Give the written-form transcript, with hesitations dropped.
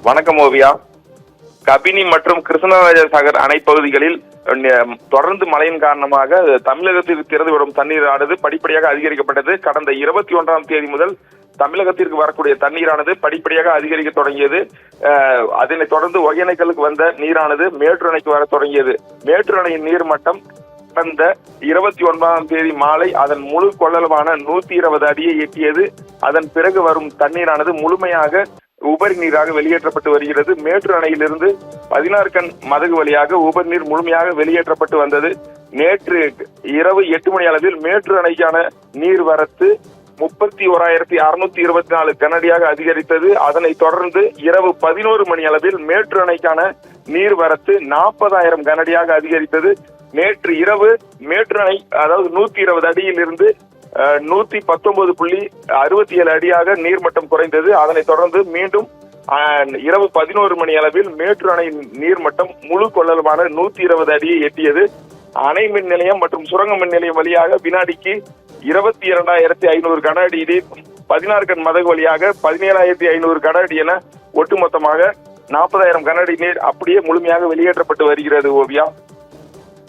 வணக்கம் ஓவியா. கபினி மற்றும் கிருஷ்ணராஜசாகர் அணை பகுதிகளில் தொடர்ந்து மழையின் காரணமாக தமிழகத்திற்கு திறந்துவிடும் தண்ணீரானது படிப்படியாக அதிகரிக்கப்பட்டது. கடந்த 21ஆம் தேதி முதல் தமிழகத்திற்கு வரக்கூடிய தண்ணீரானது படிப்படியாக அதிகரிக்க தொடங்கியது. அதனைத் தொடர்ந்து ஒகேனக்கலுக்கு வந்த நீரானது மேட்டூர் அணைக்கு வர தொடங்கியது. மேட்டூர் அணையின் நீர்மட்டம் கடந்த 29ஆம் தேதி மாலை அதன் முழு கொள்ளளவான 120 அடியை எட்டியது. அதன் பிறகு வரும் தண்ணீரானது முழுமையாக உபரி நீராக வெளியேற்றப்பட்டு வருகிறது. மேட்டூர் அணையிலிருந்து 16 கண் மதகு வழியாக உபரி நீர் முழுமையாக வெளியேற்றப்பட்டு வந்தது. நேற்று இரவு 8 மணி அளவில் மேட்டூர் அணைக்கான நீர்வரத்து 31,624 கனஅடியாக அதிகரித்தது. அதனைத் தொடர்ந்து இரவு 11 மணி அளவில் மேட்டூர் அணைக்கான நீர்வரத்து 40,000 கனஅடியாக அதிகரித்தது. நேற்று இரவு மேட்டூர் அணை அதாவது 120 அடியில் இருந்து 119.67 அடியாக நீர்மட்டம் குறைந்தது. அதனைத் தொடர்ந்து மீண்டும் இரவு 11 மணி அளவில் மேட்டூர் அணை நீர்மட்டம் முழு கொள்ளளவான 120 அடியை எட்டியது. அணை மின் நிலையம் மற்றும் சுரங்க மின் நிலையம் வழியாக வினாடிக்கு 22,500 கன அடி நீர், 16 கண் மதகு வழியாக 17,500 கன அடி என ஒட்டுமொத்தமாக 40,000 கன அடி நீர் அப்படியே முழுமையாக வெளியேற்றப்பட்டு வருகிறது ஓவியா.